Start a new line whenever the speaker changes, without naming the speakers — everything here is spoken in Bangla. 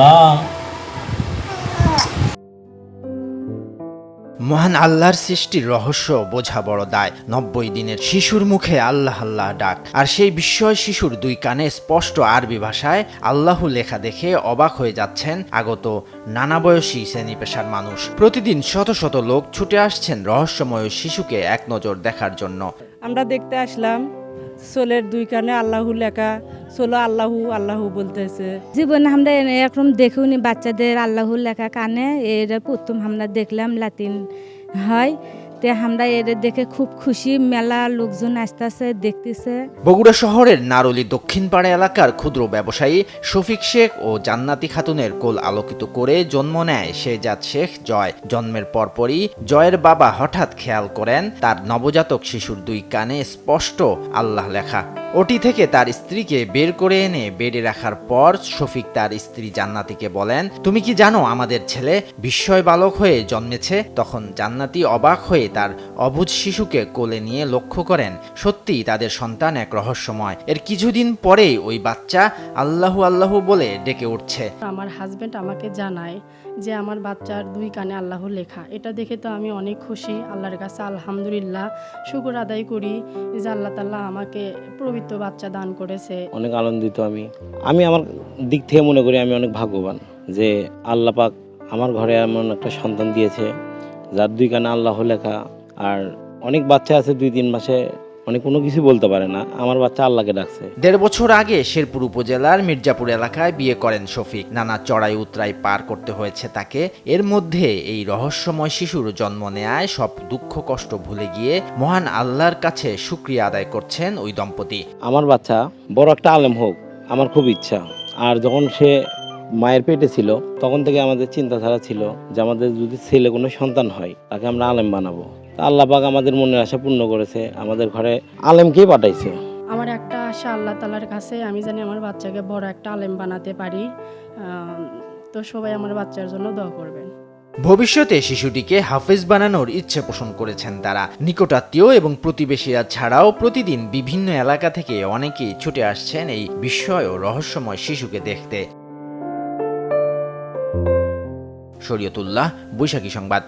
আল্লাহ।
মহান আল্লাহর সৃষ্টির রহস্য বোঝা বড় দায়। 90 দিনের শিশুর মুখে আল্লাহ আল্লাহ ডাক, আর সেই বিস্ময় শিশুর দুই কানে স্পষ্ট আরবি ভাষায় আল্লাহু লেখা দেখে অবাক হয়ে যাচ্ছেন আগত নানা বয়সী শ্রেণী পেশার মানুষ। প্রতিদিন শত শত লোক ছুটে আসছেন রহস্যময় শিশুকে এক নজর দেখার জন্য।
আমরা দেখতে আসলাম সোলের দুই কানে আল্লাহু লেখা, সোলো আল্লাহু আল্লাহু বলতেছে।
জীবনে আমরা এরকম দেখিনি বাচ্চাদের আল্লাহর লেখা কানে, এর প্রথম আমরা দেখলাম লাতিন হয়। তে আমরা এর দেখে খুব খুশি, মেলা লোকজন আসতেছে দেখতেছে।
বগুড়া শহরের নারলী দক্ষিণপাড়া এলাকার ক্ষুদ্র ব্যবসায়ী শফিক শেখ ও জান্নাতি খাতুনের কোল আলোকিত করে জন্ম নেয় শেহজাদ শেখ জয়। জন্মের পরপরই জয়ের বাবা হঠাৎ খেয়াল করেন তার নবজাতক শিশুর দুই কানে স্পষ্ট আল্লাহ লেখা। ওটি থেকে তার স্ত্রীকে বের করে এনে বেডে রাখার পর শফিক তার স্ত্রী জান্নাতিকে বলেন, তুমি কি জানো আমাদের ছেলে বিস্ময় বালক হয়ে জন্মেছে? তখন জান্নাতি অবাক হয়ে তার অবুঝ শিশুকে কোলে নিয়ে লক্ষ্য করেন সত্যি তাদের সন্তান এক রহস্যময়। এর কিছুদিন পরেই ওই বাচ্চা আল্লাহু আল্লাহু বলে ডেকে উঠছে।
আমার হাজব্যান্ড আমাকে জানায় যে আমার বাচ্চার দুই কানে আল্লাহ লেখা। এটা দেখে তো আমি অনেক খুশি, আল্লাহর কাছে আলহামদুলিল্লাহ শুকর আদায় করি যে আল্লাহ তাআলা আমাকে পবিত্র বাচ্চা দান করেছে।
অনেক আনন্দিত আমি আমার দিক থেকে মনে করি আমি অনেক ভাগ্যবান যে আল্লাহ পাক আমার ঘরে এমন একটা সন্তান দিয়েছে যার দুই কানে আল্লাহ লেখা। আর অনেক বাচ্চা আছে 2-3 মাসে কোনো কিছু বলতে পারে না, আমার বাচ্চা আল্লাহকে ডাকছে।
1.5 বছর আগে শেরপুর উপজেলার মির্জাপুর এলাকায় বিয়ে করেন শফিক। নানা চড়াই উতরাই পার করতে হয়েছে তাকে। এর মধ্যে এই রহস্যময় শিশুর জন্ম নেয়ায় সব দুঃখ কষ্ট ভুলে গিয়ে মহান আল্লাহর কাছে শুকরিয়া আদায় করছেন ওই দম্পতি।
আমার বাচ্চা বড় একটা আলেম হোক আমার খুব ইচ্ছা। আর যখন সে মায়ের পেটে ছিল তখন থেকে আমাদের চিন্তাধারা ছিল যে আমাদের যদি ছেলে কোনো সন্তান হয় তাকে আমরা আলেম বানাবো। তা আল্লাহ পাক আমাদের মনের আশা পূর্ণ করেছে, আমাদের ঘরে আলেমকেই পাঠাইছে।
আমার একটা আশা আল্লাহ তাআলার কাছে, আমি জানি আমার বাচ্চাকে বড় একটা আলেম বানাতে পারি। তো সবাই আমার বাচ্চার জন্য দোয়া করবেন।
ভবিষ্যতে শিশুটিকে হাফেজ বানানোর ইচ্ছে পোষণ করেছেন তারা। নিকটাত্মীয় এবং প্রতিবেশীরা ছাড়াও প্রতিদিন বিভিন্ন এলাকা থেকে অনেকেই ছুটে আসছেন এই বিস্ময় ও রহস্যময় শিশুকে দেখতে। শরীয়তুল্লাহ, বৈশাখী সংবাদ।